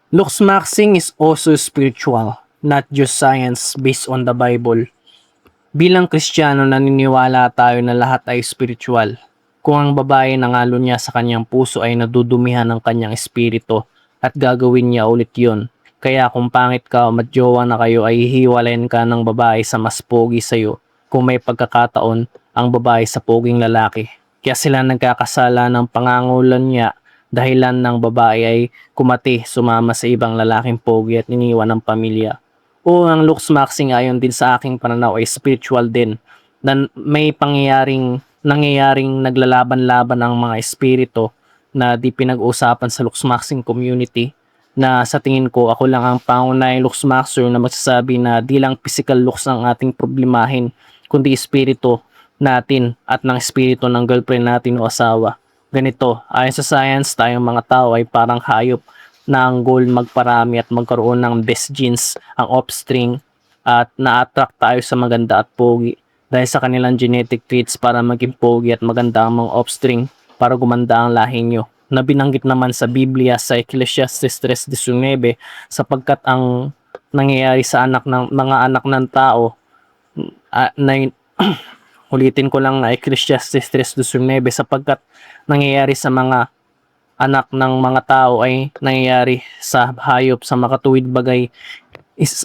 Looksmaxing is also spiritual, not just science based on the Bible. Bilang Kristiyano, naniniwala tayo na lahat ay spiritual. Kung ang babae nangalo niya sa kanyang puso ay nadudumihan ng kanyang espiritu at gagawin niya ulit yon. Kaya kung pangit ka o madjowa na kayo ay hihiwalayin ka ng babae sa mas pogi sa'yo kung may pagkakataon ang babae sa poging lalaki. Kaya sila nagkakasala ng pangangulan niya dahilan ng babae ay kumati, sumama sa ibang lalaking pogi at iniwan ng pamilya. O ang looksmaxing ayon din sa aking pananaw ay spiritual din na may nangyayaring naglalaban-laban ang mga espiritu na di pinag-usapan sa looksmaxing community na sa tingin ko ako lang ang pangunahing looksmaxer na magsasabi na di lang physical looks ang ating problemahin kundi espiritu natin at ng espiritu ng girlfriend natin o asawa. Ganito, ayon sa science, tayong mga tao ay parang hayop na ang goal magparami at magkaroon ng best genes ang offspring at na-attract tayo sa maganda at pogi dahil sa kanilang genetic traits para maging pogi at maganda ang mga offspring para gumanda ang lahi nyo. Na binanggit naman sa Biblia sa Ecclesiastes 3:19 sapagkat ang nangyayari sa mga anak ng tao na ulitin ko lang na Ecclesiastes 3:19 sapagkat nangyayari sa mga anak ng mga tao ay nangyayari sa hayop sa makatuwid bagay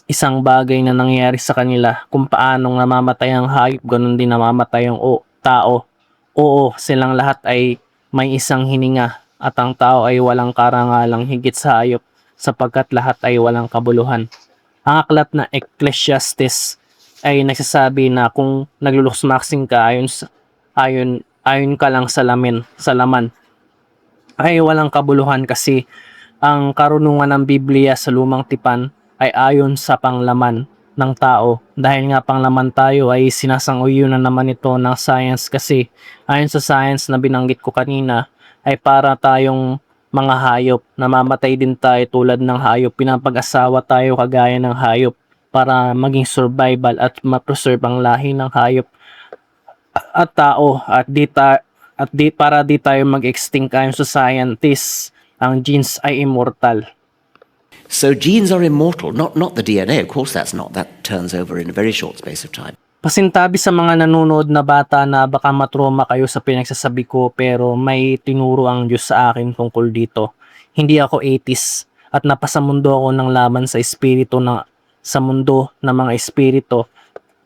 isang bagay na nangyayari sa kanila kung paanong namamatay ang hayop ganun din namamatay ang tao. Oo, silang lahat ay may isang hininga at ang tao ay walang karangalang higit sa hayop sapagkat lahat ay walang kabuluhan. Ang aklat na Ecclesiastes ay nagsasabi na kung nagluluksmaksing ka ayon ka lang sa laman ay walang kabuluhan kasi ang karunungan ng Biblia sa lumang tipan ay ayon sa panglaman ng tao. Dahil nga panglaman tayo ay sinasanguyo na naman ito ng science kasi ayon sa science na binanggit ko kanina ay para tayong mga hayop. Namamatay din tayo tulad ng hayop. Pinapag-asawa tayo kagaya ng hayop para maging survival at ma-preserve ang lahi ng hayop at tao at para di tayo mag-extinct ayon sa scientists, ang genes ay immortal. So genes are immortal, not the DNA. Of course, that's not. That turns over in a very short space of time. Pasintabi sa mga nanonood na bata na baka matroma kayo sa pinagsasabi ko pero may tinuro ang Diyos sa akin tungkol dito. Hindi ako atheist at napasamundo ako ng laman sa espiritu sa mundo ng mga espiritu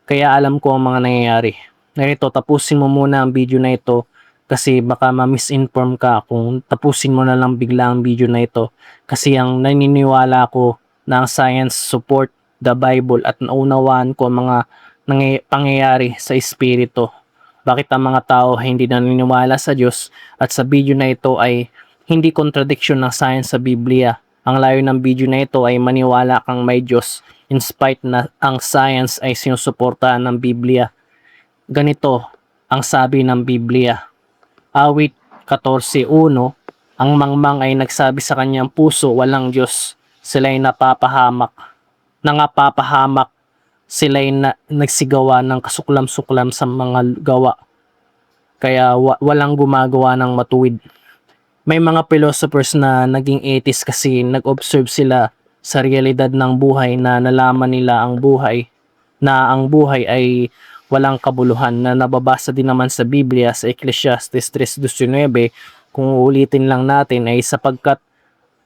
kaya alam ko ang mga nangyayari. Ganito, tapusin mo muna ang video na ito kasi baka ma-misinform ka kung tapusin mo na lang bigla ang video na ito kasi ang naniniwala ko na ang science support the Bible at naunawaan ko ang mga pangyayari sa espiritu. Bakit ang mga tao ay hindi naniniwala sa Diyos at sa video na ito ay hindi contradiction ng science sa Biblia. Ang layo ng video na ito ay maniwala kang may Diyos in spite na ang science ay sinusuportahan ng Biblia. Ganito ang sabi ng Biblia. Awit 14:1, ang mangmang ay nagsabi sa kanyang puso, walang Diyos. Sila'y nangapapahamak. Sila'y nagsigawa ng kasuklam-suklam sa mga gawa. Kaya walang gumagawa ng matuwid. May mga philosophers na naging atheist kasi nag-observe sila sa realidad ng buhay na nalaman nila ang buhay ay walang kabuluhan na nababasa din naman sa Biblia sa Ecclesiastes 3:19 kung ulitin lang natin ay sapagkat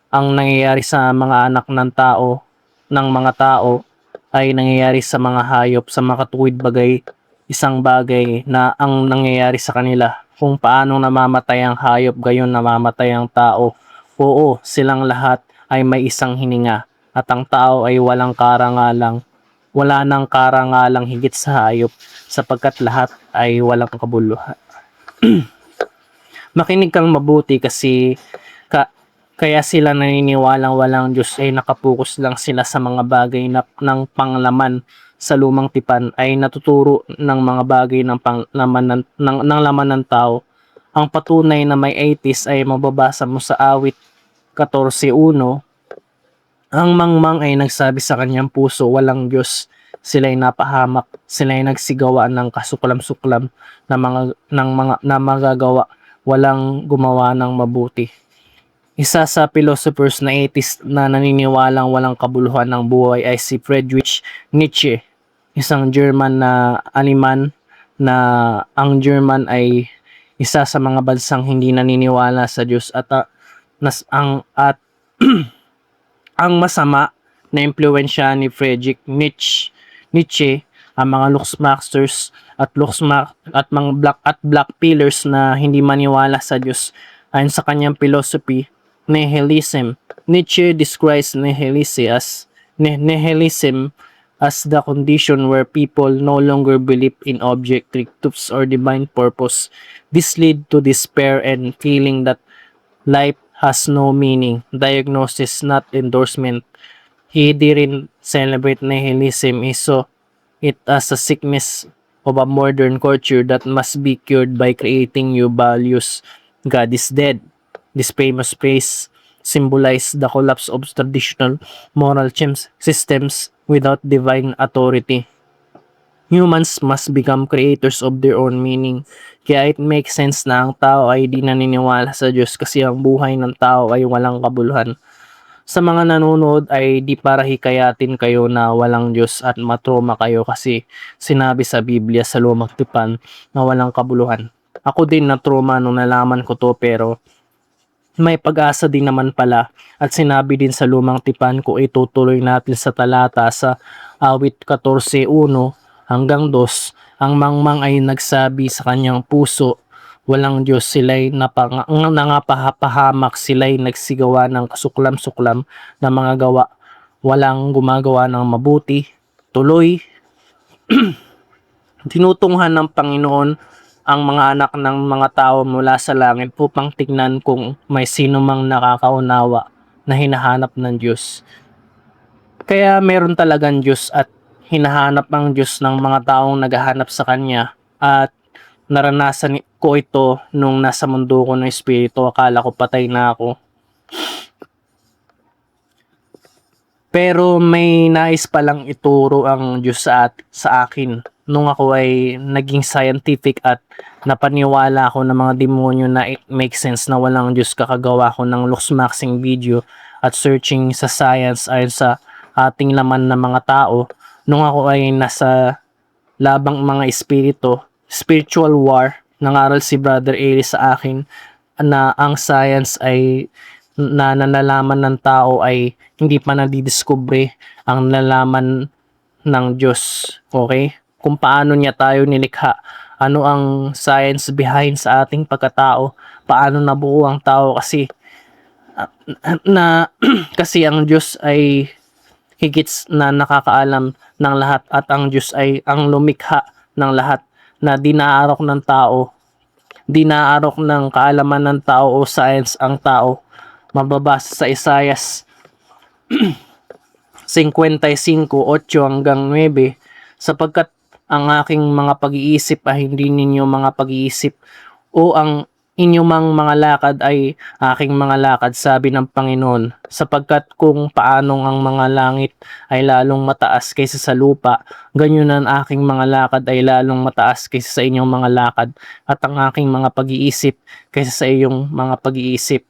ang nangyayari sa mga anak ng mga tao ay nangyayari sa mga hayop sa makatuwid bagay isang bagay na ang nangyayari sa kanila kung paano namamatay ang hayop gayon namamatay ang tao. Oo, silang lahat ay may isang hininga at ang tao ay wala nang karangalang higit sa hayop sapagkat lahat ay walang kabuluhan. Makinig kang mabuti kasi kaya sila naniniwalang walang Diyos ay nakapokus lang sila sa mga bagay ng panglaman sa lumang tipan ay natuturo ng mga bagay ng laman ng tao. Ang patunay na may atheist ay mababasa mo sa awit 14:1. Ang mangmang ay nagsabi sa kanyang puso, walang Diyos. Sila'y napahamak, sila'y nagsigawa ng kasuklam-suklam na magagawa, walang gumawa ng mabuti. Isa sa philosophers na atheist na naniniwalang walang kabuluhan ng buhay ay si Friedrich Nietzsche, isang German na Aleman na ang German ay isa sa mga bansang hindi naniniwala sa Diyos at ang masama na impluwensya ni Friedrich Nietzsche ang mga Luxmasters at mga black pillars na hindi maniwala sa Diyos. Ayon sa kanyang philosophy, nihilism. Nietzsche describes nihilism as the condition where people no longer believe in objective truths or divine purpose. This lead to despair and feeling that life has no meaning. Diagnosis, not endorsement. He didn't celebrate nihilism. He saw it as a sickness of a modern culture that must be cured by creating new values. God is dead. This famous phrase symbolizes the collapse of traditional moral systems without divine authority. Humans must become creators of their own meaning. Kaya it makes sense na ang tao ay di naniniwala sa Diyos kasi ang buhay ng tao ay walang kabuluhan. Sa mga nanonood ay di para hikayatin kayo na walang Diyos at matroma kayo kasi sinabi sa Biblia sa Lumang Tipan na walang kabuluhan. Ako din na trauma nung nalaman ko to, pero may pag-asa din naman pala at sinabi din sa Lumang Tipan kung itutuloy natin sa talata sa awit 14:1 hanggang 2, ang mangmang ay nagsabi sa kanyang puso, walang Diyos, sila'y nangapahamak, sila'y nagsigawa ng kasuklam-suklam na mga gawa, walang gumagawa ng mabuti. Tuloy, tinutunghan ng Panginoon ang mga anak ng mga tao mula sa langit upang tignan kung may sino mang nakakaunawa na hinahanap ng Diyos. Kaya meron talagang Diyos at hinahanap ang Diyos ng mga taong naghahanap sa Kanya, at naranasan ko ito nung nasa mundo ko ng espiritu. Akala ko patay na ako. Pero may nais palang ituro ang Diyos sa akin nung ako ay naging scientific at napaniwala ako ng mga demonyo na it makes sense na walang Diyos. Kakagawa ko ng luxmaxing video at searching sa science ayon sa ating laman ng mga tao. Nung ako ay nasa labang mga spiritual war, nangaral si Brother Eli sa akin na ang science ay na nalalaman ng tao ay hindi pa nadidiskubre ang nalalaman ng Diyos. Okay? Kung paano niya tayo nilikha, ano ang science behind sa ating pagkatao, paano nabuo ang tao kasi kasi ang Diyos ay higit na nakakaalam ng lahat at ang Diyos ay ang lumikha ng lahat na dinaarok ng tao. Dinaarok ng kaalaman ng tao o science ang tao. Mababasa sa Isaias 55:8 hanggang 9, sapagkat ang aking mga pag-iisip ay hindi ninyo mga pag-iisip o ang inyong mga lakad ay aking mga lakad, sabi ng Panginoon, sapagkat kung paanong ang mga langit ay lalong mataas kaysa sa lupa, ganyan ang aking mga lakad ay lalong mataas kaysa sa inyong mga lakad, at ang aking mga pag-iisip kaysa sa iyong mga pag-iisip.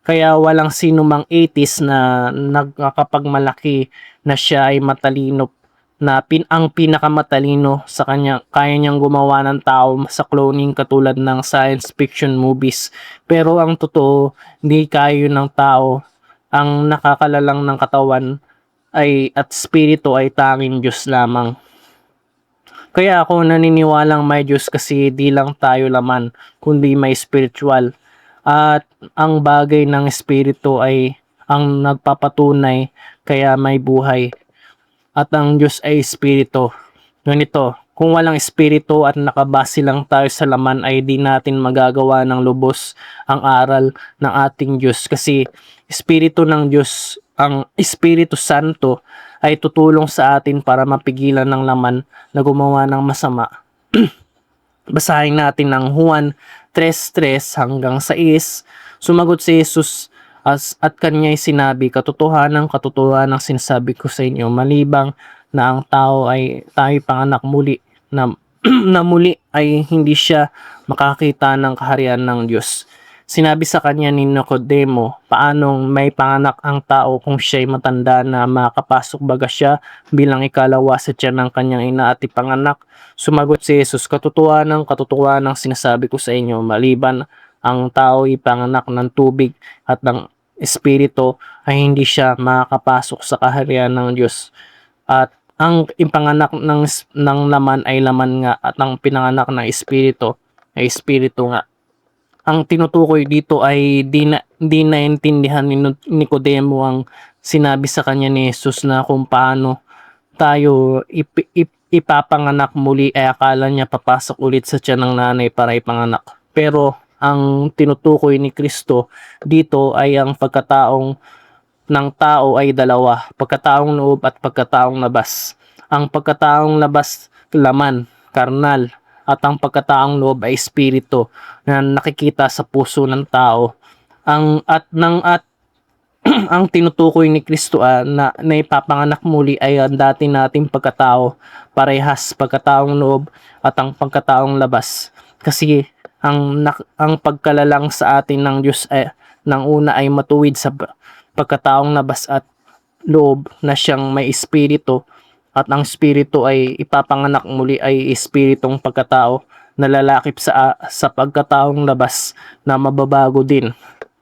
Kaya walang sino mang atheist na nagkakapagmalaki na siya ay matalino, na ang pinakamatalino sa kanya, kaya niyang gumawa ng tao sa cloning katulad ng science fiction movies. Pero ang totoo, hindi kaya yun ng tao. Ang nakakalalang ng katawan at spirito ay tanging Diyos lamang. Kaya ako naniniwalang may Diyos kasi di lang tayo laman, kundi may spiritual. At ang bagay ng espiritu ay ang nagpapatunay kaya may buhay. At ang Diyos ay espiritu. Ganito, kung walang espiritu at nakabase lang tayo sa laman ay di natin magagawa ng lubos ang aral ng ating Diyos, kasi espiritu ng Diyos, ang Espiritu Santo, ay tutulong sa atin para mapigilan ng laman na gumawa ng masama. Basahin natin ng Juan 3:3 hanggang 6. Sumagot si Jesus at kanya'y sinabi, katotohanan sinasabi ko sa inyo, malibang na ang tao ay tayo panganak muli, na, na muli ay hindi siya makakita ng kaharian ng Diyos. Sinabi sa kanya ni Nicodemo, paanong may panganak ang tao kung siya'y matanda na makapasok baga siya bilang ikalawa sa tiyan ng kanyang ina at ipanganak? Sumagot si Jesus, katotohanan sinasabi ko sa inyo, maliban ang tao ipanganak ng tubig at ng Espiritu ay hindi siya makakapasok sa kaharian ng Diyos. At ang ipanganak ng laman ay laman nga at ang pinanganak ng Espiritu ay Espiritu nga. Ang tinutukoy dito ay di naintindihan ni Nicodemo ang sinabi sa kanya ni Jesus na kung paano tayo ipapanganak muli, ay akala niya papasok ulit sa tiyan ng nanay para ipanganak. Pero ang tinutukoy ni Kristo dito ay ang pagkataong ng tao ay dalawa, pagkataong loob at pagkataong labas. Ang pagkataong labas, laman, karnal, at ang pagkataong loob ay espiritu na nakikita sa puso ng tao. Ang tinutukoy ni Kristo na ipapanganak muli ay ang dati nating pagkatao, parehas pagkataong loob at ang pagkataong labas. Kasi ang pagkalalang sa atin ng Diyos ay ng una ay matuwid sa pagkataong labas at loob na siyang may espiritu, at ang espiritu ay ipapanganak muli ay espiritong pagkatao na lalakip sa pagkataong labas na mababago din,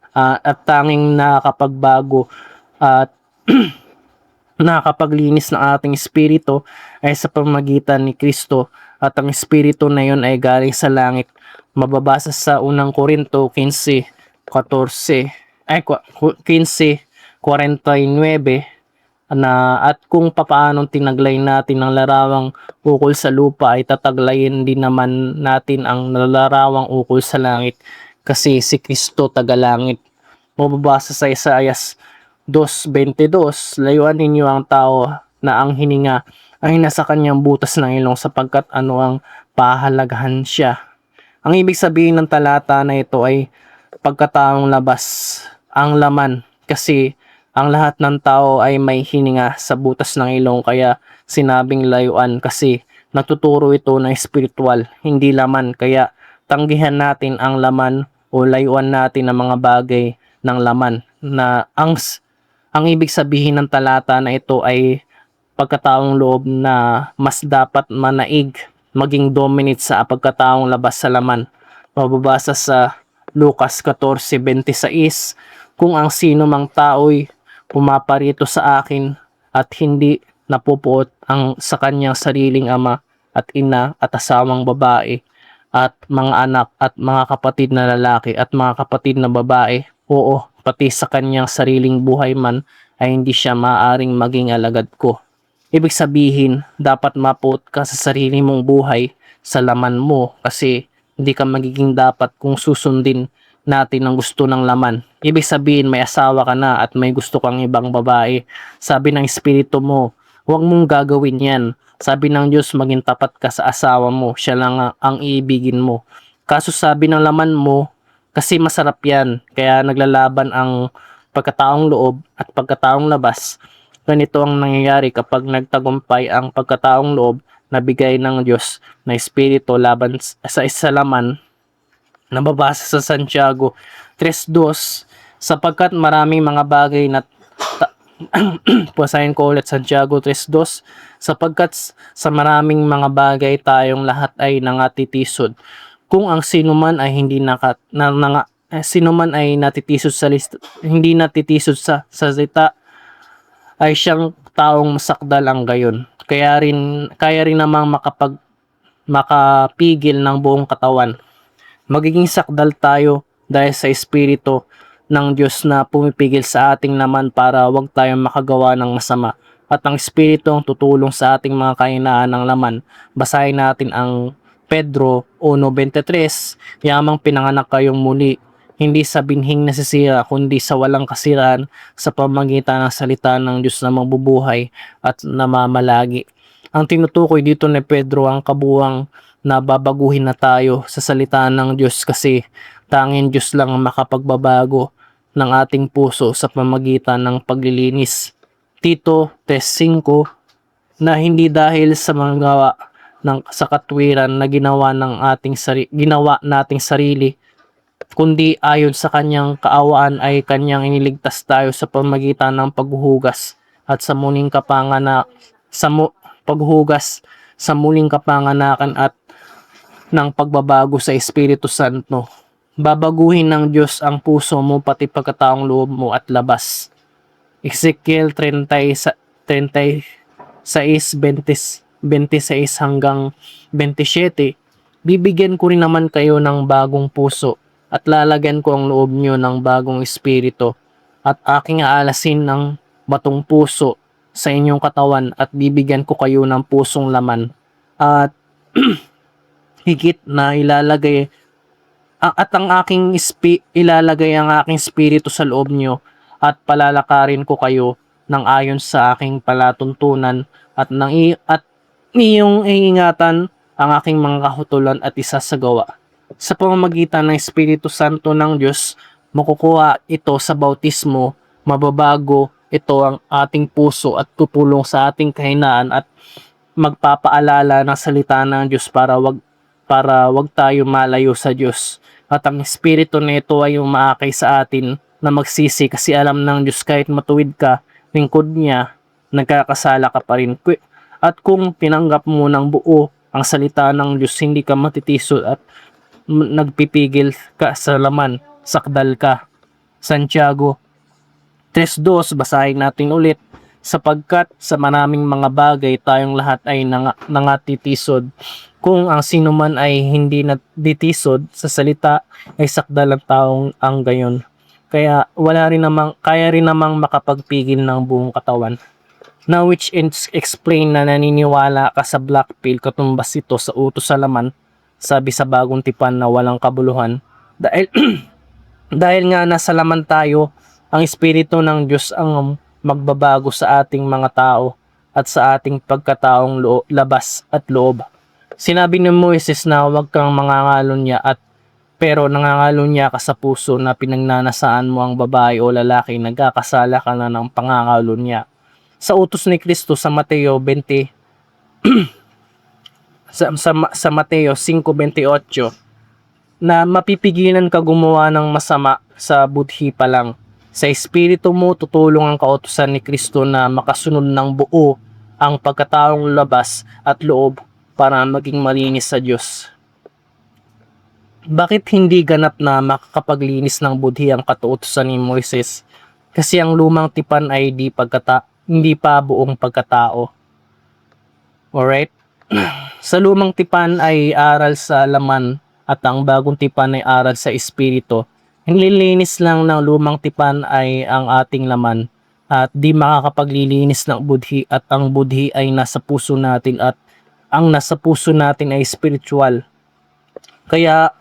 at tanging nakakapagbago at nakakapaglinis ng ating espiritu ay sa pamamagitan ni Kristo, at ang espiritu na yon ay galing sa langit. Mababasa sa unang Korinto 15:14 ay 15:49 na at kung papaanong tinaglay natin ang larawang ukol sa lupa ay tataglayin din naman natin ang larawang ukol sa langit, kasi si Kristo tagalangit. Mababasa sa Isaias 2:22, layuan ninyo ang tao na ang hininga ay nasa kanyang butas ng ilong sapagkat ano ang pahalagahan siya. Ang ibig sabihin ng talata na ito ay pagkataong labas, ang laman, kasi ang lahat ng tao ay may hininga sa butas ng ilong, kaya sinabing layuan kasi natuturo ito na espiritual, hindi laman. Kaya tanggihan natin ang laman o layuan natin ang mga bagay ng laman. Na ang ibig sabihin ng talata na ito ay pagkataong loob na mas dapat manaig, maging dominate sa pagkataong labas sa laman. Mababasa sa Lucas 14:26, kung ang sino mang tao'y pumaparito sa akin at hindi napupuot sa kanyang sariling ama at ina at asawang babae at mga anak at mga kapatid na lalaki at mga kapatid na babae, oo, pati sa kanyang sariling buhay man, ay hindi siya maaaring maging alagad ko. Ibig sabihin, dapat mapuot ka sa sarili mong buhay sa laman mo, kasi hindi ka magiging dapat kung susundin natin ang gusto ng laman. Ibig sabihin, may asawa ka na at may gusto kang ibang babae. Sabi ng espiritu mo, huwag mong gagawin yan. Sabi ng Diyos, maging tapat ka sa asawa mo, siya lang ang iibigin mo. Kaso sabi ng laman mo, kasi masarap yan, kaya naglalaban ang pagkataong loob at pagkataong labas. Ganito ang nangyayari kapag nagtagumpay ang pagkataong loob na bigay ng Diyos na espiritu laban sa isa laman. Nababasa sa Santiago 3:2, sapagkat maraming mga bagay na pasahin ko ulit, Santiago 3:2, sapagkat sa maraming mga bagay tayong lahat ay nangatitisod. Kung ang sinuman ay sinuman ay natitisod hindi natitisod sa salita, ay siyang taong masakdal ang gayon. Kaya rin namang makapigil ng buong katawan. Magiging sakdal tayo dahil sa espiritu ng Diyos na pumipigil sa ating laman para wag tayong makagawa ng masama. At ang espiritu ang tutulong sa ating mga kahinaan ng laman. Basahin natin ang Pedro 1:23, yamang pinanganak kayong muli, hindi sa binhing nasisira, kundi sa walang kasiraan, sa pamamagitan ng salita ng Diyos na mabubuhay at namamalagi. Ang tinutukoy dito ni Pedro ang kabuwang na babaguhin na tayo sa salita ng Diyos, kasi tanging Diyos lang ang makapagbabago ng ating puso sa pamamagitan ng paglilinis. Tito 3:5, na hindi dahil sa mga gawa sa katwiran na ginawa nating sarili, kundi ayon sa kanyang kaawaan ay kanyang iniligtas tayo sa pamagitan ng paghuhugas at sa muling paghuhugas sa muling kapanganakan at ng pagbabago sa Espiritu Santo. Babaguhin ng Diyos ang puso mo pati pagkataong loob mo at labas. Ezekiel 36:26 hanggang 27. Bibigyan ko rin naman kayo ng bagong puso at lalagyan ko ang loob nyo ng bagong espiritu at aking aalasin ng batong puso sa inyong katawan at bibigyan ko kayo ng pusong laman at higit na ilalagay ang aking espiritu sa loob nyo at palalakarin ko kayo ng ayon sa aking palatuntunan at niyong iingatan ang aking mga kahutulan at isasagawa. Sa pamamagitan ng Espiritu Santo ng Diyos, makukuha ito sa bautismo, mababago ito ang ating puso at tutulong sa ating kahinaan at magpapaalala ng salita ng Diyos para wag tayo malayo sa Diyos. At ang Espiritu nito ay umaakay sa atin na magsisi kasi alam ng Diyos kahit matuwid ka, lingkod niya, nagkakasala ka pa rin. At kung tinanggap mo ng buo ang salita ng Diyos, hindi ka matitisod at nagpipigil ka sa laman, sakdal ka. Santiago 3:2, basahin natin ulit. Sapagkat sa maraming mga bagay tayong lahat ay nangatitisod. Kung ang sino man ay hindi natitisod sa salita ay sakdal ang taong ang gayon. Kaya kaya rin namang makapagpigil ng buong katawan. Now which explain na naniniwala ka sa black pill katumbas ito sa utos sa laman, sabi sa bagong tipan na walang kabuluhan. Dahil nga nasa laman tayo, ang Espiritu ng Diyos ang magbabago sa ating mga tao at sa ating pagkataong labas at loob. Sinabi ni Moises na huwag kang mangangalunya pero nangangalunya ka sa puso na pinagnanasaan mo ang babae o lalaki, nagkakasala ka na ng pangangalunya. Sa utos ni Kristo sa Mateo 20 sa Mateo 5:28 na mapipigilan ka gumawa ng masama sa budhi pa lang. Sa espiritu mo tutulong ang kautusan ni Kristo na makasunod ng buo ang pagkataong labas at loob para maging malinis sa Diyos. Bakit hindi ganap na makakapaglinis ng budhi ang kautusan ni Moises? Kasi ang lumang tipan ay hindi pa buong pagkatao. Alright? Sa lumang tipan ay aral sa laman at ang bagong tipan ay aral sa espiritu. Ang lilinis lang ng lumang tipan ay ang ating laman at di makakapaglilinis ng budhi at ang budhi ay nasa puso natin at ang nasa puso natin ay spiritual. Kaya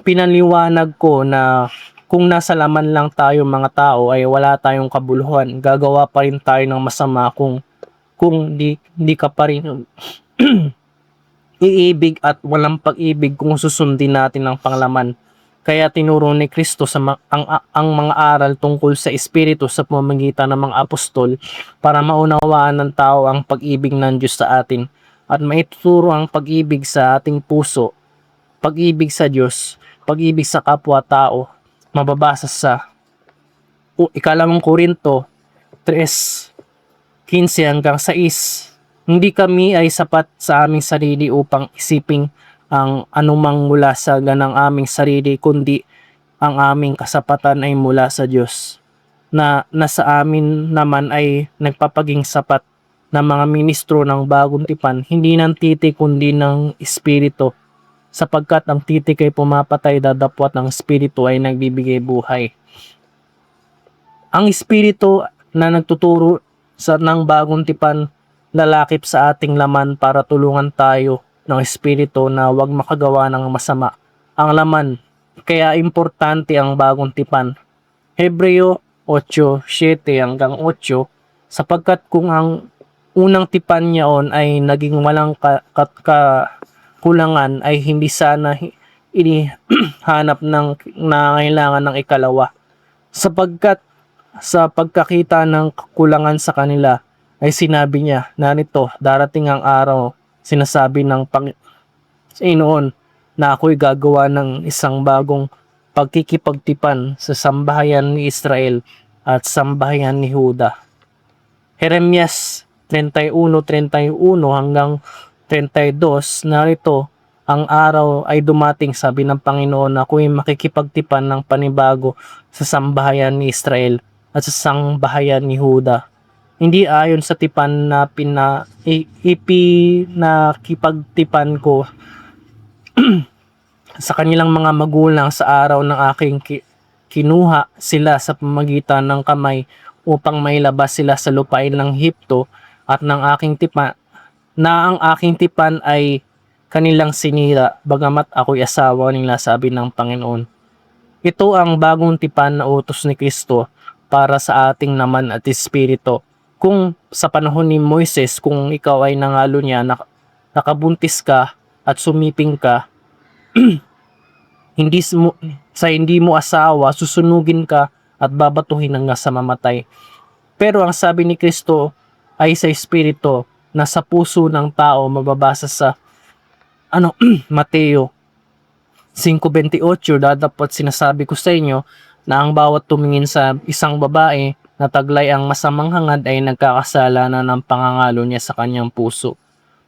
pinaliwanag ko na kung nasa laman lang tayo mga tao ay wala tayong kabuluhan. Gagawa pa rin tayo ng masama kung di ka pa rin iibig at walang pag-ibig kung susundin natin ang panglaman. Kaya tinuro ni Kristo ang mga aral tungkol sa Espiritu sa pamamagitan ng mga apostol para maunawaan ng tao ang pag-ibig ng Diyos sa atin at maituturo ang pag-ibig sa ating puso, pag-ibig sa Diyos, pag-ibig sa kapwa-tao. Mababasa sa 2 Korinto 3:15 hanggang 6. Hindi kami ay sapat sa aming sarili upang isiping ang anumang mula sa ganang aming sarili, kundi ang aming kasapatan ay mula sa Diyos, na nasa amin naman ay nagpapaging sapat na mga ministro ng bagong tipan, hindi ng titik kundi ng Espiritu, sapagkat ang titik ay pumapatay, dadapwat ng Espiritu ay nagbibigay buhay. Ang Espiritu na nagtuturo ng bagong tipan lalakip sa ating laman para tulungan tayo ng Espiritu na huwag makagawa ng masama. Ang laman, kaya importante ang bagong tipan. Hebreo 8:7 hanggang 8, sapagkat kung ang unang tipan niyaon ay naging walang kulangan ay hindi sana inihanap ng nangailangan ng ikalawa. Sapagkat sa pagkakita ng kulangan sa kanila ay sinabi niya, narito, darating ang araw, sinasabi ng Panginoon, na ako'y gagawa ng isang bagong pagkikipagtipan sa sambahayan ni Israel at sambahayan ni Huda. Jeremias 31:31 hanggang 32, narito, ang araw ay dumating, sabi ng Panginoon, na ako'y makikipagtipan ng panibago sa sambahayan ni Israel at sa sambahayan ni Huda. Hindi ayon sa tipan na ipinakipagtipan ko sa kanilang mga magulang sa araw ng aking kinuha sila sa pamagitan ng kamay upang mailabas sila sa lupain ng Hipto, at ng aking tipan na ang aking tipan ay kanilang sinira, bagamat ako'y asawa nila, sabi ng Panginoon. Ito ang bagong tipan na utos ni Kristo para sa ating naman at espiritu. Kung sa panahon ni Moises, kung ikaw ay nangalo niya, nakabuntis ka at sumiping ka, hindi mo asawa, susunugin ka at babatuhin hanggang sa mamatay. Pero ang sabi ni Kristo ay sa espiritu na sa puso ng tao, mababasa sa Mateo 5:28, datapot sinasabi ko sa inyo na ang bawat tumingin sa isang babae na taglay ang masamang hangad ay nagkakasala na ng pangangalo niya sa kanyang puso.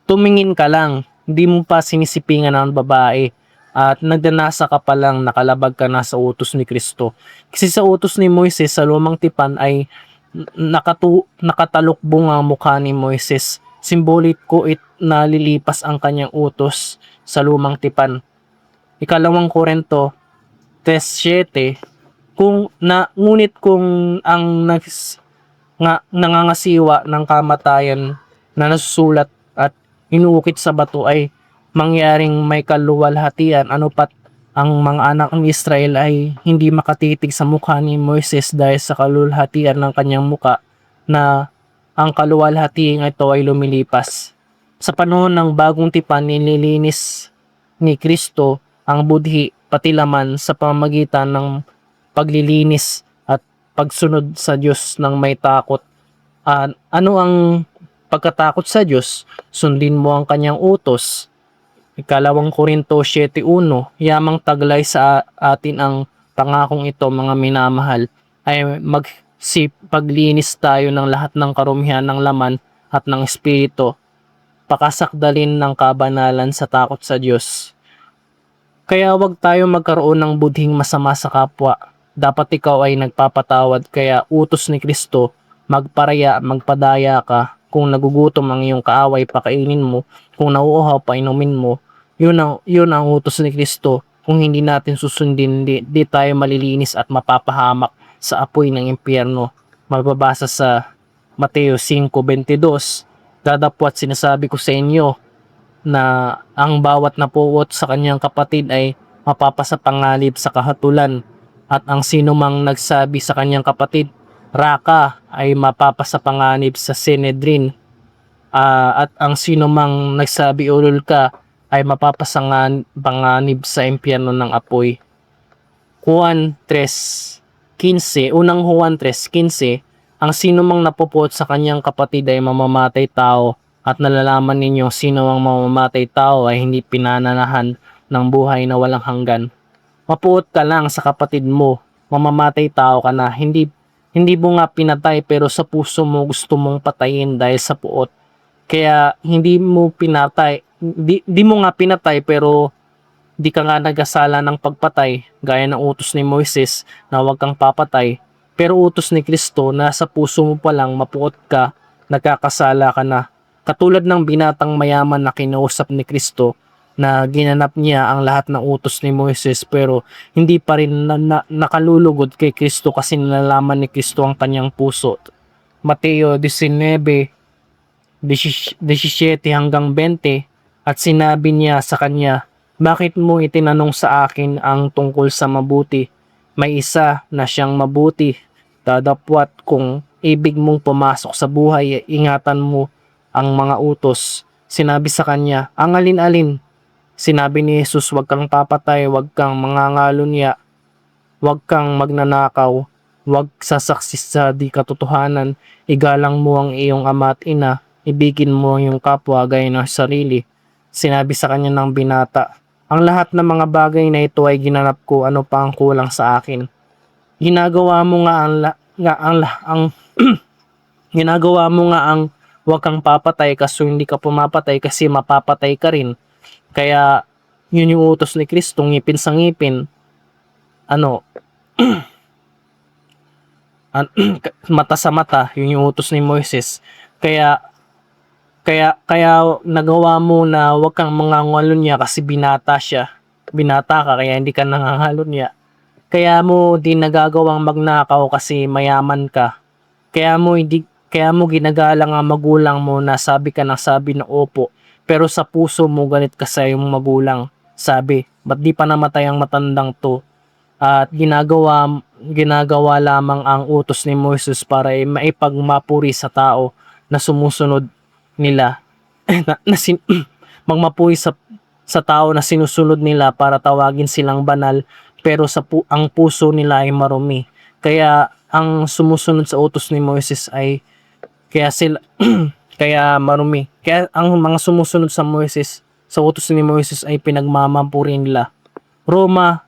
Tumingin ka lang, hindi mo pa sinisipingan ng babae at nagdanasa ka pa lang, nakalabag ka na sa utos ni Kristo. Kasi sa utos ni Moises sa lumang tipan ay nakatalukbong ang mukha ni Moises. Simboliko nalilipas ang kanyang utos sa lumang tipan. Ikalawang Korinto 3:7, ngunit kung ang nangangasiwa ng kamatayan na nasusulat at inuukit sa bato ay mangyaring may kaluwalhatian, ano pat ang mga anak ng Israel ay hindi makatitig sa mukha ni Moises dahil sa kaluwalhatian ng kanyang muka, na ang kaluwalhatian ito ay lumilipas. Sa panahon ng bagong tipan, nililinis ni Kristo ang budhi pati laman sa pamamagitan ng paglilinis at pagsunod sa Diyos ng may takot. Ano ang pagkatakot sa Diyos? Sundin mo ang kanyang utos. Ikalawang Korinto 7:1, yamang taglay sa atin ang pangakong ito, mga minamahal, ay paglinis tayo ng lahat ng karumihan ng laman at ng espiritu, pakasakdalin ng kabanalan sa takot sa Diyos. Kaya wag tayo magkaroon ng budhing masama sa kapwa. Dapat ikaw ay nagpapatawad, kaya utos ni Kristo, magpadaya ka. Kung nagugutom ang iyong kaaway, pakainin mo. Kung nauuhaw, painumin mo. Yun ang utos ni Kristo. Kung hindi natin susundin, di tayo malilinis at mapapahamak sa apoy ng impyerno. Mababasa sa Mateo 5:22, dadapwat sinasabi ko sa inyo na ang bawat napuot sa kanyang kapatid ay mapapasapangalip sa kahatulan, at ang sino mang nagsabi sa kanyang kapatid, Raka, ay mapapasapanganib sa Sanhedrin, at ang sino mang nagsabi, ulol ka, ay mapapasanganib sa impyerno ng apoy. Juan 3:15, unang Juan 3:15, ang sino mang napupuot sa kanyang kapatid ay mamamatay tao, at nalalaman ninyo sino ang mamamatay tao ay hindi pinananahan ng buhay na walang hanggan. Mapuot ka lang sa kapatid mo, mamamatay tao ka na, hindi mo nga pinatay pero sa puso mo gusto mong patayin dahil sa puot. Kaya hindi mo pinatay, di mo nga pinatay pero di ka nga nagasala ng pagpatay, gaya ng utos ni Moises na huwag kang papatay. Pero utos ni Kristo na sa puso mo pa lang mapuot ka, nagkakasala ka na. Katulad ng binatang mayaman na kinausap ni Kristo, na ginanap niya ang lahat ng utos ni Moises pero hindi pa rin nakalulugod kay Kristo kasi nalalaman ni Kristo ang kanyang puso. Mateo 19:17 hanggang 20, at sinabi niya sa kanya, bakit mo itinanong sa akin ang tungkol sa mabuti? May isa na siyang mabuti. Dadapwat kung ibig mong pumasok sa buhay, ingatan mo ang mga utos. Sinabi sa kanya, ang alin-alin? Sinabi ni Jesus, huwag kang papatay, huwag kang mangangalunya, huwag kang magnanakaw, huwag sasaksi sa di katotohanan, igalang mo ang iyong ama at ina, ibigin mo ang iyong kapwa gaya ng sarili. Sinabi sa kanya ng binata, Ang lahat ng mga bagay na ito ay ginanap ko, ano pa ang kulang sa akin? Ginagawa mo nga ang ginagawa mo nga ang huwag kang papatay kaso hindi ka pumapatay kasi mapapatay ka rin. Kaya yun yung utos ni Kristo, ngipin sa ngipin. Ano, mata sa mata, yun yung utos ni Moises. Kaya kaya nagawa mo na wag kang mangangalon niya kasi binata siya. Binata ka kaya hindi ka nangangalon niya. Kaya mo din nagagawang magnakaw kasi mayaman ka. Kaya mo ginagalang ang magulang mo na sabi ka ng sabi na opo. Pero sa puso mo galit ka sa iyong magulang. Sabi, ba't di pa namatay ang matandang to? At ginagawa lamang ang utos ni Moises para maipagmapuri sa tao na sumusunod nila magmapuri sa tao na sinusunod nila para tawagin silang banal pero ang puso nila ay marumi. Kaya ang sumusunod sa utos ni Moises ay kaya sila kaya marumi. Kaya ang mga sumusunod sa utos ni Moises ay pinagmamapuri nila. Roma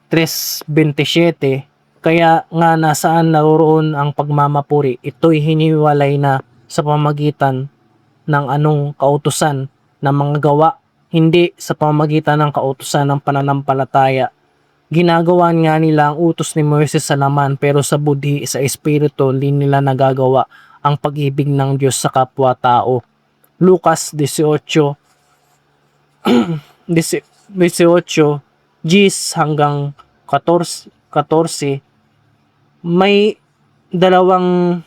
3:27. Kaya nga nasaan naroroon ang pagmamapuri, ito'y hiniwalay na sa pamagitan ng anong kautusan ng mga gawa, hindi sa pamamagitan ng kautusan ng pananampalataya. Ginagawan nga nila ang utos ni Moises sa laman pero sa budhi, sa espiritu, hindi nila nagagawa ang pag-ibig ng Diyos sa kapwa-tao. Lucas 18, 18, 10 hanggang 14, may dalawang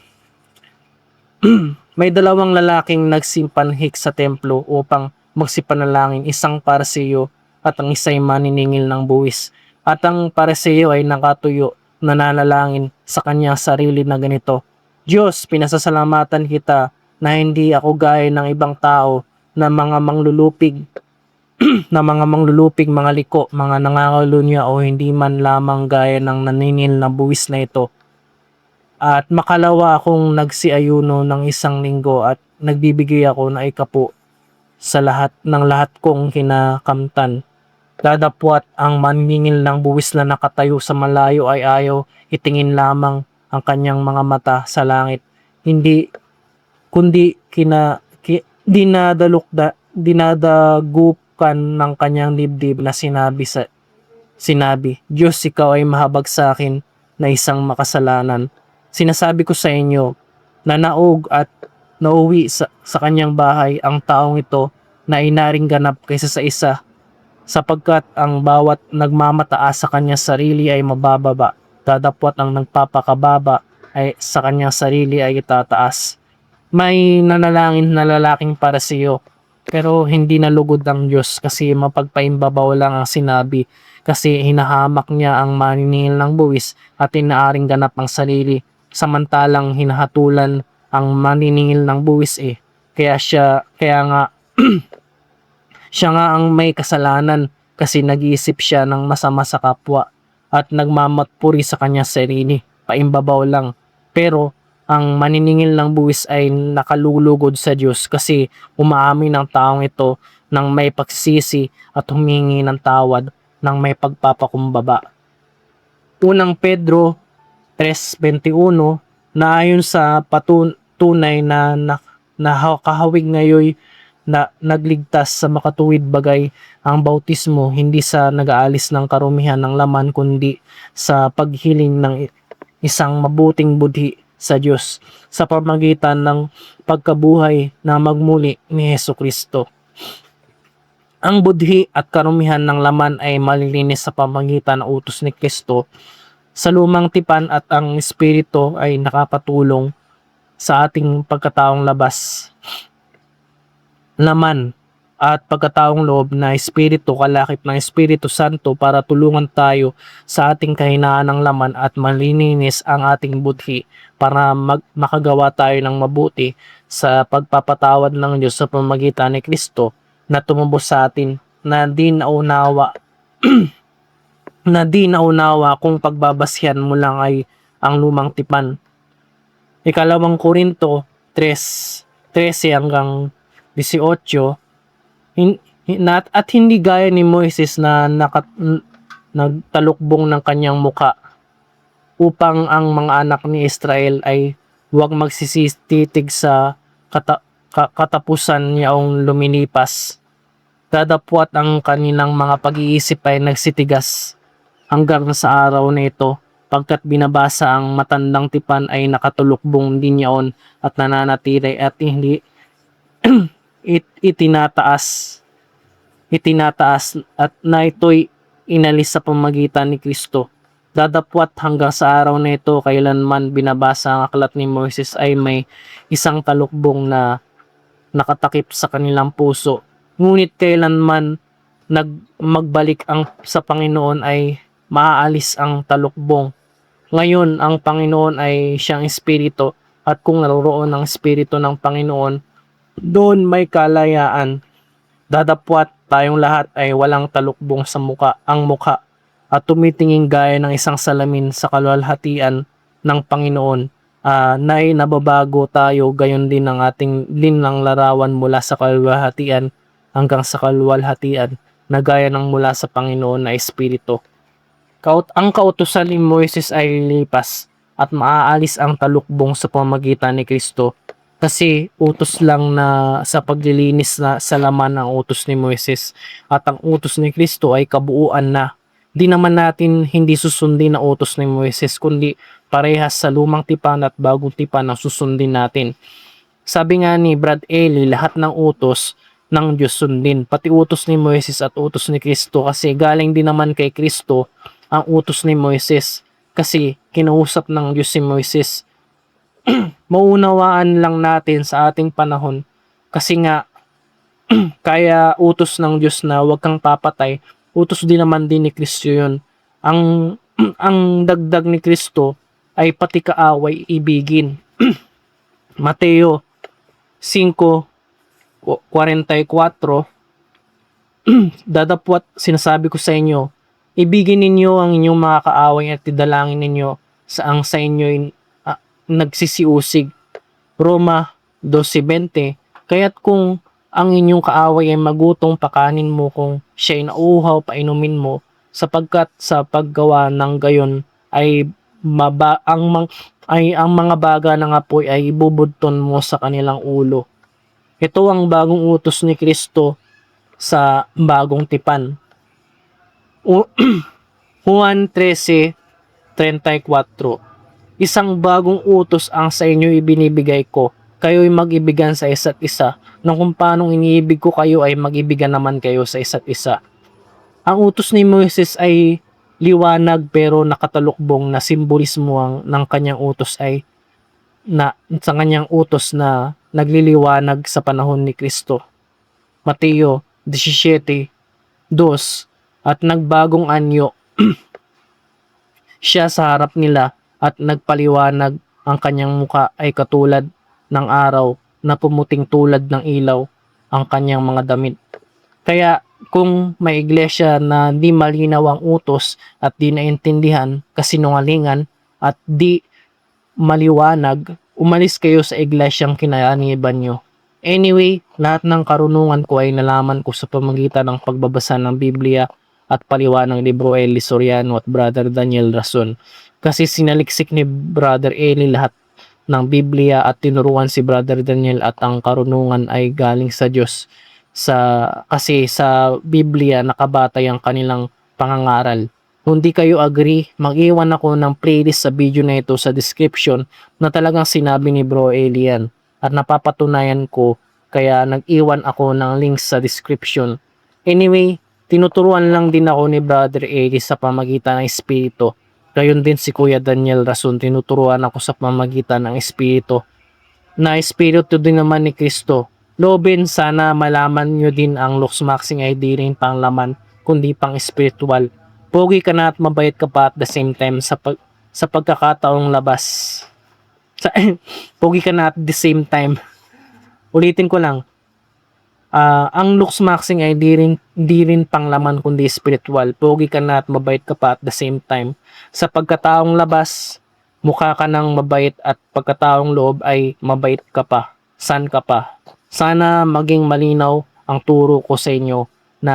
may dalawang lalaking nagsimpanhik sa templo upang magsipanalangin, isang pariseo at ang isa'y maniningil ng buwis. At ang pariseo ay nakatuyo, nananalangin sa kanyang sarili na ganito, Diyos, pinasasalamatan kita na hindi ako gaya ng ibang tao na mga manglulupig, mga liko, mga nangangalunya o hindi man lamang gaya ng naniningil na buwis na ito. At makalawa akong nagsiayuno ng 1 linggo at nagbibigay ako na ikapo sa lahat kong kinakamtan. Dadapwat ang maningil ng buwis na nakatayo sa malayo ay ayaw itingin lamang ang kanyang mga mata sa langit. Hindi kundi dinadagupan ng kanyang dibdib na sinabi, Diyos, ikaw ay mahabag sa akin na isang makasalanan. Sinasabi ko sa inyo na naog at nauwi sa kanyang bahay ang taong ito na inaring ganap kaysa sa isa, sapagkat ang bawat nagmamataas sa kanyang sarili ay mabababa, dadapwat ang nagpapakababa ay sa kanyang sarili ay itataas. May nanalangin na lalaking pariseo pero hindi nalugod ang Diyos kasi mapagpaimbabaw lang ang sinabi kasi hinahamak niya ang maniningil ng buwis at inaaring ganap ang sarili samantalang hinahatulan ang maniningil ng buwis kaya nga siya nga ang may kasalanan kasi nag-iisip siya ng masama sa kapwa at nagmamatpuri sa kanya sarili, paimbabaw lang. Pero ang maniningil ng buwis ay nakalulugod sa Diyos kasi umaamin ng taong ito ng may pagsisisi at humingi ng tawad ng may pagpapakumbaba. Unang Pedro 3:21 na ayon sa patunay na kahawig ngayon na nagligtas sa makatuwid bagay ang bautismo hindi sa nag-aalis ng karumihan ng laman kundi sa paghiling ng isang mabuting budhi sa Diyos sa pamagitan ng pagkabuhay na magmuli ni Hesukristo. Ang budhi at karumihan ng laman ay malilinis sa pamagitan ng utos ni Kristo sa lumang tipan at ang Espiritu ay nakapatulong sa ating pagkataong labas. Laman at pagkataong loob na Espiritu kalakip ng Espiritu Santo para tulungan tayo sa ating kahinaan ng laman at malininis ang ating budhi para makagawa tayo ng mabuti sa pagpapatawad ng Diyos sa pamamagitan ni Kristo na tumubos sa atin na di naunawa kung pagbabasyan mo lang ay ang lumang tipan. 2 Korinto 3:13 hanggang 18, At hindi gaya ni Moises na nagtalukbong ng kanyang muka upang ang mga anak ni Israel ay huwag magsisititig sa katapusan niyang lumilipas. Dadapwat ang kanilang mga pag-iisip ay nagsitigas hanggang sa araw na ito, pagkat binabasa ang matandang tipan ay nakatulukbong din yaon at nananatili at hindi itinataas at na ito'y inalis sa pamagitan ni Kristo. Dadapwat hanggang sa araw na ito, kailanman binabasa ang aklat ni Moises ay may isang talukbong na nakatakip sa kanilang puso. Ngunit kailanman magbalik ang sa Panginoon ay maaalis ang talukbong. Ngayon, ang Panginoon ay siyang Espiritu at kung naroroon ang Espiritu ng Panginoon, doon may kalayaan. Dadapwat tayong lahat ay walang talukbong sa ang muka at tumitingin gaya ng isang salamin sa kaluwalhatian ng Panginoon. Na'y nababago tayo gayon din ang ating ng larawan mula sa kaluwalhatian hanggang sa kaluwalhatian na gaya ng mula sa Panginoon na Espiritu. Ang kautusan ni Moises ay lilipas at maaalis ang talukbong sa pamagitan ni Kristo kasi utos lang na sa paglilinis na sa laman ng utos ni Moises at ang utos ni Kristo ay kabuuan na. Di naman natin hindi susundin na utos ni Moises kundi parehas sa lumang tipan at bagong tipan ang susundin natin. Sabi nga ni Brad Ely, lahat ng utos ng Diyos sundin, pati utos ni Moises at utos ni Kristo kasi galing din naman kay Kristo ang utos ni Moises kasi kinausap ng Diyos si Moises. Maunawaan lang natin sa ating panahon kasi nga kaya utos ng Diyos na huwag kang papatay, utos din naman din ni Kristo yun. Ang ang dagdag ni Kristo ay pati kaaway ibigin. Mateo 5:44 dadapwat sinasabi ko sa inyo, ibigin ninyo ang inyong mga kaaway at idalangin ninyo sa inyo nagsisiusig. Roma 12:20 kaya't kung ang inyong kaaway ay magutong, pakanin mo, kung siya'y nauuhaw, painumin mo, sapagkat sa paggawa ng gayon ay ang mga baga ng apoy ay ibubudton mo sa kanilang ulo. Ito ang bagong utos ni Kristo sa bagong tipan. Juan 13:34 isang bagong utos ang sa inyo ibinibigay ko, kayo'y mag-ibigan sa isa't isa, nang kung paanong iniibig ko kayo ay mag-ibigan naman kayo sa isa't isa. Ang utos ni Moises ay liwanag pero nakatalukbong na simbolismo ng kanyang utos ay sa kanyang utos na nagliliwanag sa panahon ni Kristo. Mateo 17:2 at nagbagong anyo siya sa harap nila at nagpaliwanag, ang kanyang muka ay katulad ng araw na pumuting tulad ng ilaw ang kanyang mga damit. Kaya kung may iglesia na di malinaw ang utos at di naintindihan, kasinungalingan at di maliwanag, umalis kayo sa iglesyang kinayaniban nyo. Anyway, lahat ng karunungan ko ay nalaman ko sa pamagitan ng pagbabasa ng Biblia at paliwanag ni Bro Eli Soriano at Brother Daniel Rason. Kasi sinaliksik ni Brother Eli lahat ng Biblia at tinuruan si Brother Daniel at ang karunungan ay galing sa Diyos. Kasi sa Biblia nakabatay ang kanilang pangangaral. Kung di kayo agree, mag-iwan ako ng playlist sa video na ito sa description na talagang sinabi ni Bro Eli yan. At napapatunayan ko, kaya nag-iwan ako ng links sa description. Anyway, tinuturuan lang din ako ni Brother Eli sa pamagitan ng Espiritu. Gayon din si Kuya Daniel Rason, tinuturuan ako sa pamagitan ng Espiritu. Na Espiritu din naman ni Kristo. Loobin, sana malaman nyo din ang Lux Maxing ay di rin pang laman, kundi pang spiritual. Pogi ka na at mabait ka pa at the same time sa pagkakataong labas. Pogi ka na at the same time. Ulitin ko lang. Ang Lux Maxing ay di rin pang laman kundi spiritual. Pogi ka na at mabait ka pa at the same time. Sa pagkataong labas, mukha ka ng mabait at pagkataong loob ay mabait ka pa. San ka pa? Sana maging malinaw ang turo ko sa inyo na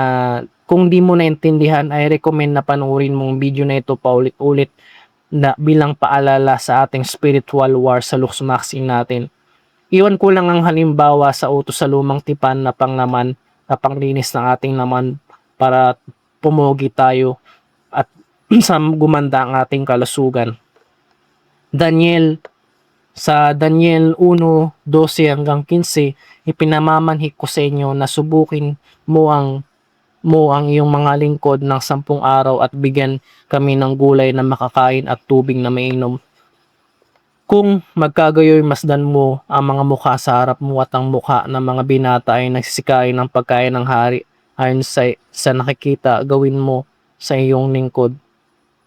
kung di mo naintindihan ay recommend na panoorin mong video na ito paulit-ulit na bilang paalala sa ating spiritual war sa luksmaxing natin. Iwan ko lang ang halimbawa sa utos sa lumang tipan na panglaman na panglinis ng ating laman para pumogi tayo at sa gumanda ang ating kalusugan. Sa Daniel 1:12 hanggang 15, ipinamamanhik ko sa inyo na subukin mo ang iyong mga lingkod ng 10 araw at bigyan kami ng gulay na makakain at tubig na mainom. Kung magkagayoy masdan mo ang mga mukha sa harap mo at ang mukha ng mga binata ay nagsisikain ng pagkain ng hari ayon sa nakikita gawin mo sa iyong lingkod.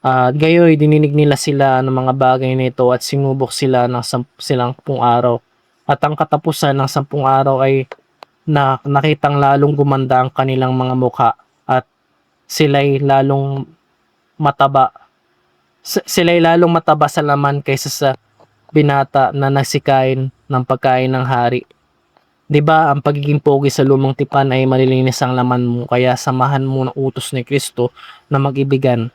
At gayoy dininig nila sila ng mga bagay nito at sinubok sila ng silang 10 araw. At ang katapusan ng 10 araw ay nakitang lalong gumanda ang kanilang mga mukha at sila'y lalong mataba. Sila'y lalong mataba sa laman kaysa sa binata na nagsikain ng pagkain ng hari. 'Di ba ang pagiging pogi sa lumang tipan ay malilinis ang laman mo, kaya samahan mo ng utos ni Kristo na mag-ibigan.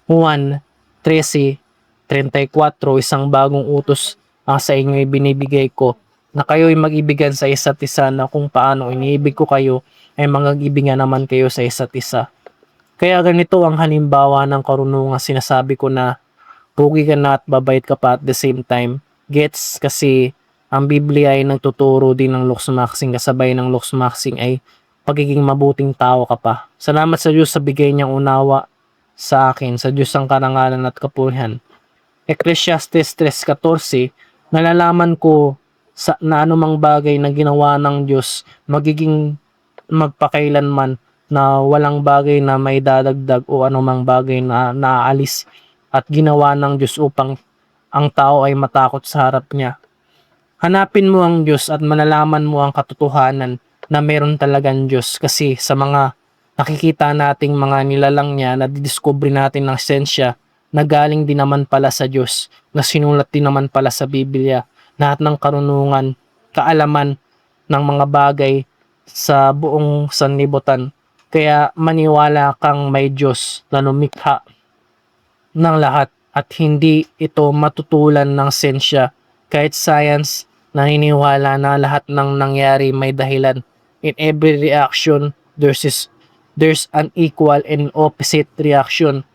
Juan 13:34, isang bagong utos ang sa inyo ibinibigay ko, na kayo'y mag-ibigan sa isa't isa, na kung paano iniibig ko kayo ay mag-ibigan naman kayo sa isa't isa. Kaya ganito ang halimbawa ng karunungan, sinasabi ko na pogi ka na at babait ka pa at the same time. Gets? Kasi ang Biblia ay nagtuturo din ng luksmaxing, kasabay ng luksmaxing ay pagiging mabuting tao ka pa. Salamat sa Diyos sa bigay niyang unawa sa akin, sa Diyos ang karangalan at kapurihan. Ecclesiastes 3:14, nalalaman ko na anumang bagay na ginawa ng Diyos magiging magpakailanman, na walang bagay na may dadagdag o anumang bagay na naaalis at ginawa ng Diyos upang ang tao ay matakot sa harap niya. Hanapin mo ang Diyos at malalaman mo ang katotohanan na meron talagang Diyos, kasi sa mga nakikita nating mga nilalang niya, nadidiscover natin ng sensya na galing din naman pala sa Diyos, na sinulat din naman pala sa Biblia. Lahat ng karunungan, kaalaman ng mga bagay sa buong sanlibutan. Kaya maniwala kang may Diyos na lumikha ng lahat at hindi ito matutulan ng sensya. Kahit science, naniniwala na lahat ng nangyari may dahilan. In every reaction, there's an equal and opposite reaction.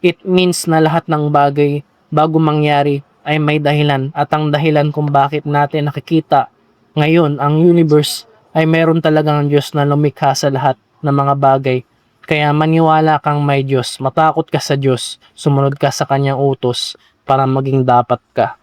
It means na lahat ng bagay bago mangyari ay may dahilan, at ang dahilan kung bakit natin nakikita ngayon ang universe ay meron talagang Diyos na lumikha sa lahat ng mga bagay. Kaya maniwala kang may Diyos, matakot ka sa Diyos, sumunod ka sa kanyang utos para maging dapat ka.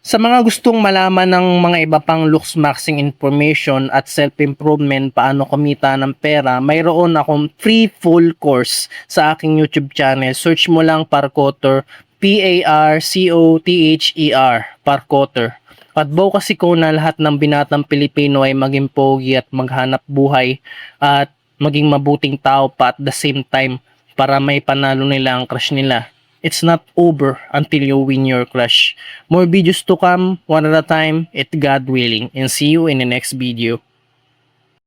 Sa mga gustong malaman ng mga iba pang luksmaxing information at self-improvement, paano kumita ng pera, mayroon akong free full course sa aking YouTube channel. Search mo lang Parkoter, Parcoter, Parkoter. At buo kasi ko na lahat ng binatang Pilipino ay maging pogi at maghanap buhay at maging mabuting tao pa at the same time, para may panalo nila ang crush nila. It's not over until you win your crush. More videos to come, one at a time, it God willing, and see you in the next video.